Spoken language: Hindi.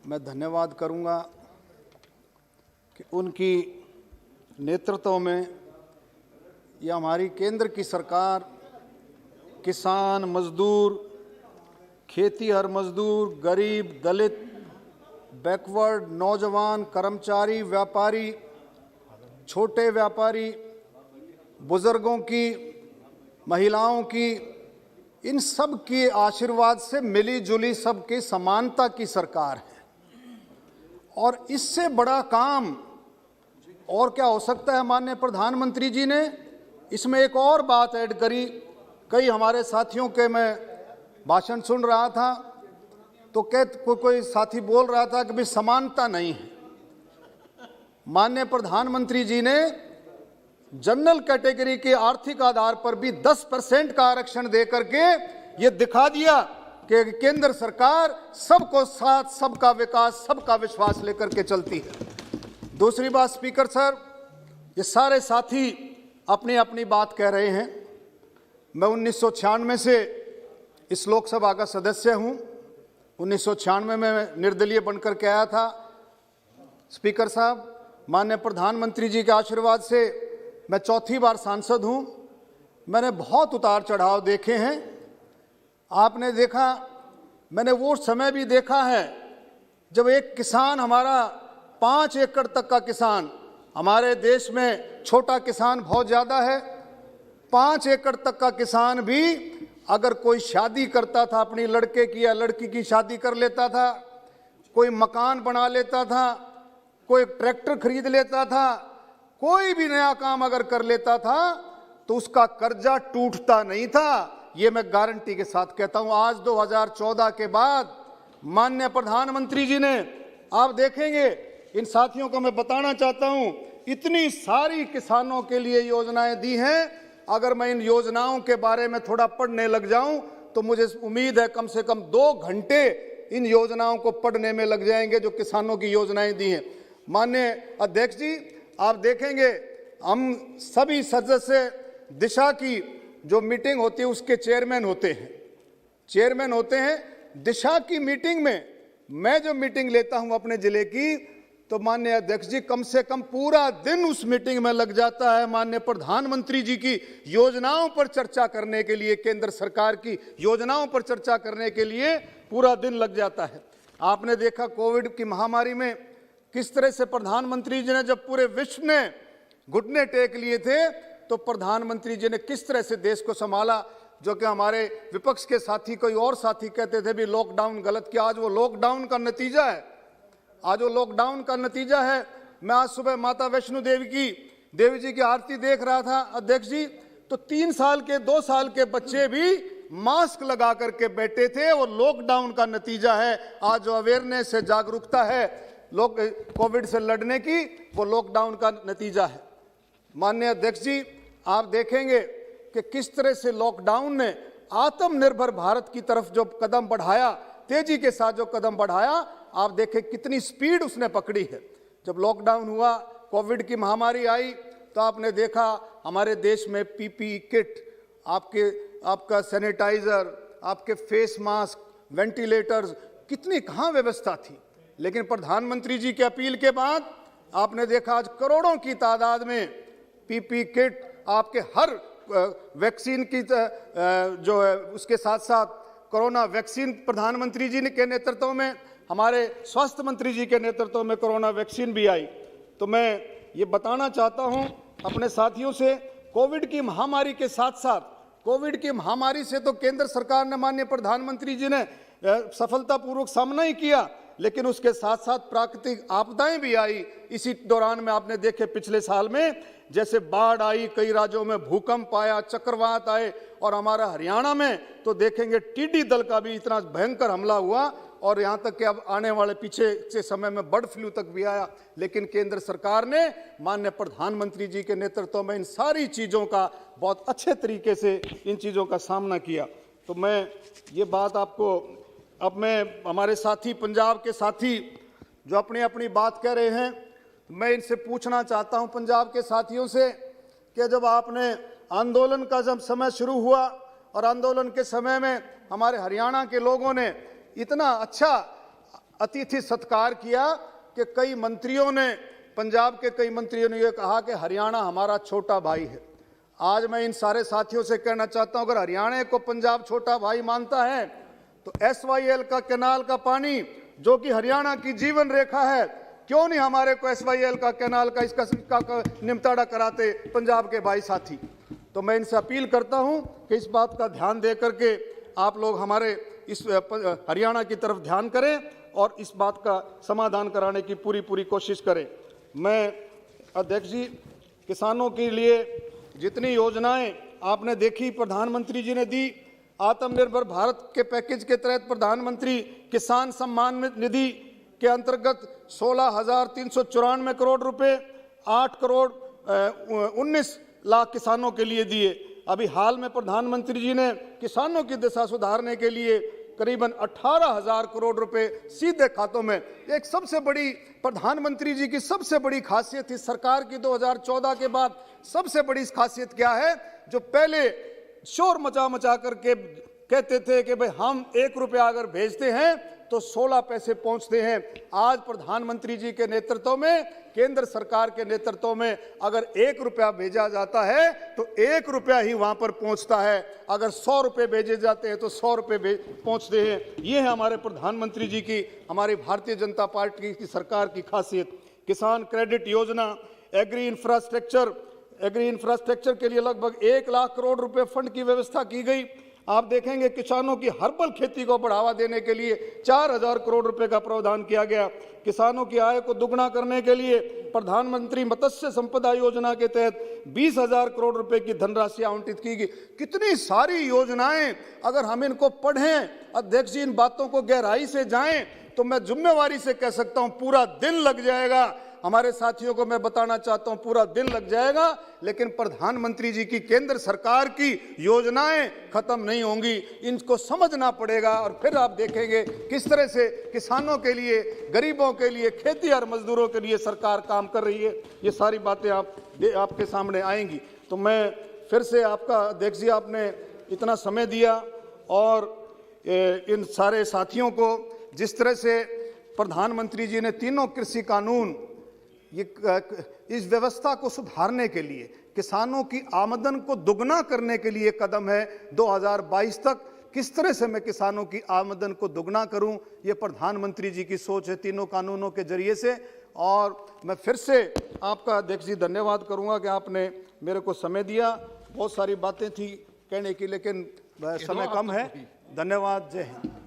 मैं धन्यवाद करूंगा कि उनकी नेतृत्व में यह हमारी केंद्र की सरकार किसान, मजदूर, खेतीहर मजदूर, गरीब, दलित, बैकवर्ड, नौजवान, कर्मचारी, व्यापारी, छोटे व्यापारी, बुजुर्गों की, महिलाओं की, इन सब के आशीर्वाद से मिली जुली सबकी समानता की सरकार है। और इससे बड़ा काम और क्या हो सकता है। माननीय प्रधानमंत्री जी ने इसमें एक और बात ऐड करी। कई हमारे साथियों के मैं भाषण सुन रहा था तो कोई साथी बोल रहा था कि भाई समानता नहीं है। माननीय प्रधानमंत्री जी ने जनरल कैटेगरी के आर्थिक आधार पर भी 10% का आरक्षण देकर के ये दिखा दिया कि केंद्र सरकार सबको साथ, सबका विकास, सबका विश्वास लेकर के चलती है। दूसरी बात स्पीकर सर, ये सारे साथी अपनी अपनी बात कह रहे हैं। मैं 1996 से इस लोकसभा का सदस्य हूं। 1996 में निर्दलीय बनकर के आया था। स्पीकर साहब, माननीय प्रधानमंत्री जी के आशीर्वाद से मैं चौथी बार सांसद हूं। मैंने बहुत उतार चढ़ाव देखे हैं। आपने देखा, मैंने वो समय भी देखा है जब एक किसान हमारा 5 एकड़ तक का किसान, हमारे देश में छोटा किसान बहुत ज़्यादा है, 5 एकड़ तक का किसान भी अगर कोई शादी करता था, अपनी लड़के की या लड़की की शादी कर लेता था, कोई मकान बना लेता था, कोई ट्रैक्टर खरीद लेता था, कोई भी नया काम अगर कर लेता था तो उसका कर्जा टूटता नहीं था। ये मैं गारंटी के साथ कहता हूं। आज 2014 के बाद माननीय प्रधानमंत्री जी ने, आप देखेंगे, इन साथियों को मैं बताना चाहता हूं, इतनी सारी किसानों के लिए योजनाएं दी हैं। अगर मैं इन योजनाओं के बारे में थोड़ा पढ़ने लग जाऊं तो मुझे उम्मीद है कम से कम 2 घंटे इन योजनाओं को पढ़ने में लग जाएंगे जो किसानों की योजनाएं दी हैं। माननीय अध्यक्ष जी, आप देखेंगे हम सभी सदस्य दिशा की जो मीटिंग होती है उसके चेयरमैन होते हैं। दिशा की मीटिंग में मैं जो मीटिंग लेता हूं अपने जिले की, तो माननीय अध्यक्ष जी कम से कम पूरा दिन उस मीटिंग में लग जाता है। माननीय प्रधानमंत्री जी की योजनाओं पर चर्चा करने के लिए, केंद्र सरकार की योजनाओं पर चर्चा करने के लिए पूरा दिन लग जाता है। आपने देखा कोविड की महामारी में किस तरह से प्रधानमंत्री जी ने, जब पूरे विश्व ने घुटने टेक लिए थे, तो प्रधानमंत्री जी ने किस तरह से देश को संभाला। जो कि हमारे विपक्ष के साथी, कोई और साथी कहते थे भी लॉकडाउन गलत किया, आज वो लॉकडाउन का नतीजा है। आज वो लॉकडाउन का नतीजा है। मैं आज सुबह माता वैष्णो देवी जी की आरती देख रहा था अध्यक्ष जी, तो 3 साल के 2 साल के बच्चे भी मास्क लगा करके बैठे थे। वो लॉकडाउन का नतीजा है। आज जो अवेयरनेस है, जागरूकता है लोग कोविड से लड़ने की, वो लॉकडाउन का नतीजा है। माननीय अध्यक्ष जी, आप देखेंगे कि किस तरह से लॉकडाउन ने आत्मनिर्भर भारत की तरफ जो कदम बढ़ाया, तेजी के साथ जो कदम बढ़ाया, आप देखें कितनी स्पीड उसने पकड़ी है। जब लॉकडाउन हुआ, कोविड की महामारी आई, तो आपने देखा हमारे देश में पीपीई किट, आपका सैनिटाइजर, आपके फेस मास्क, वेंटिलेटर्स, कितनी कहाँ व्यवस्था थी। लेकिन प्रधानमंत्री जी की अपील के बाद आपने देखा आज करोड़ों की तादाद में पीपीई किट, आपके हर वैक्सीन की जो है उसके साथ साथ कोरोना वैक्सीन प्रधानमंत्री जी के नेतृत्व में, हमारे स्वास्थ्य मंत्री जी के नेतृत्व में कोरोना वैक्सीन भी आई। तो मैं ये बताना चाहता हूं अपने साथियों से, कोविड की महामारी के साथ साथ, कोविड की महामारी से तो केंद्र सरकार ने, माननीय प्रधानमंत्री जी ने सफलतापूर्वक सामना ही किया, लेकिन उसके साथ साथ प्राकृतिक आपदाएं भी आई। इसी दौरान में आपने देखे पिछले साल में जैसे बाढ़ आई, कई राज्यों में भूकंप आया, चक्रवात आए, और हमारा हरियाणा में तो देखेंगे टिड्डी दल का भी इतना भयंकर हमला हुआ, और यहाँ तक कि अब आने वाले पीछे से समय में बर्ड फ्लू तक भी आया। लेकिन केंद्र सरकार ने माननीय प्रधानमंत्री जी के नेतृत्व में इन सारी चीज़ों का बहुत अच्छे तरीके से इन चीज़ों का सामना किया। तो मैं ये बात आपको, अब मैं हमारे साथी, पंजाब के साथी जो अपनी अपनी बात कह रहे हैं, मैं इनसे पूछना चाहता हूं पंजाब के साथियों से कि जब आपने आंदोलन का जब समय शुरू हुआ, और आंदोलन के समय में हमारे हरियाणा के लोगों ने इतना अच्छा अतिथि सत्कार किया कि कई मंत्रियों ने, पंजाब के कई मंत्रियों ने यह कहा कि हरियाणा हमारा छोटा भाई है। आज मैं इन सारे साथियों से कहना चाहता हूं, अगर हरियाणा को पंजाब छोटा भाई मानता है तो SYL का कैनाल का पानी जो कि हरियाणा की जीवन रेखा है, क्यों नहीं हमारे को SYL का कैनाल का इसका निपटारा कराते पंजाब के भाई साथी। तो मैं इनसे अपील करता हूं कि इस बात का ध्यान दे करके आप लोग हमारे इस हरियाणा की तरफ ध्यान करें और इस बात का समाधान कराने की पूरी कोशिश करें। मैं अध्यक्ष जी, किसानों के लिए जितनी योजनाएं आपने देखी प्रधानमंत्री जी ने दी, आत्मनिर्भर भारत के पैकेज के तहत प्रधानमंत्री किसान सम्मान निधि के अंतर्गत 16,394 करोड़ रुपए 8 करोड़ 19 लाख किसानों के लिए दिए। अभी हाल में प्रधानमंत्री जी ने किसानों की दशा सुधारने के लिए करीबन 18,000 करोड़ रुपए सीधे खातों में। एक सबसे बड़ी प्रधानमंत्री जी की सबसे बड़ी खासियत इस सरकार की 2014 के बाद सबसे बड़ी खासियत क्या है, जो पहले शोर मचा करके कहते थे कि भाई हम 1 रुपया अगर भेजते हैं तो 16 पैसे पहुंचते हैं। आज प्रधानमंत्री जी के नेतृत्व में, केंद्र सरकार के नेतृत्व में अगर 1 रुपया भेजा जाता है तो 1 रुपया ही वहां पर पहुंचता है। अगर 100 रुपये भेजे जाते हैं तो 100 रुपये पहुंचते हैं। ये है हमारे प्रधानमंत्री जी की, हमारी भारतीय जनता पार्टी की सरकार की खासियत। किसान क्रेडिट योजना, एग्री इंफ्रास्ट्रक्चर के लिए लगभग 1 लाख करोड़ रुपए फंड की व्यवस्था की गई। आप देखेंगे किसानों की हर्बल खेती को बढ़ावा देने के लिए 4,000 करोड़ रुपए का प्रावधान किया गया। किसानों की आय को दुगना करने के लिए प्रधानमंत्री मत्स्य संपदा योजना के तहत 20,000 करोड़ रुपए की धनराशि आवंटित की गई। कितनी सारी योजनाएं, अगर हम इनको पढ़ें अध्यक्ष जी, इन बातों को गहराई से जाएं, तो मैं जिम्मेवारी से कह सकता हूं पूरा दिन लग जाएगा। हमारे साथियों को मैं बताना चाहता हूं पूरा दिन लग जाएगा, लेकिन प्रधानमंत्री जी की केंद्र सरकार की योजनाएं खत्म नहीं होंगी। इनको समझना पड़ेगा और फिर आप देखेंगे किस तरह से किसानों के लिए, गरीबों के लिए, खेती और मजदूरों के लिए सरकार काम कर रही है। ये सारी बातें आपके सामने आएंगी। तो मैं फिर से आपका अध्यक्ष जी, आपने इतना समय दिया और इन सारे साथियों को जिस तरह से प्रधानमंत्री जी ने तीनों कृषि कानून, ये इस व्यवस्था को सुधारने के लिए, किसानों की आमदन को दुगना करने के लिए कदम है 2022 तक, किस तरह से मैं किसानों की आमदन को दुगना करूं, ये प्रधानमंत्री जी की सोच है तीनों कानूनों के जरिए से। और मैं फिर से आपका अध्यक्ष जी धन्यवाद करूंगा कि आपने मेरे को समय दिया। बहुत सारी बातें थी कहने की, लेकिन समय कम है। धन्यवाद। जय हिंद।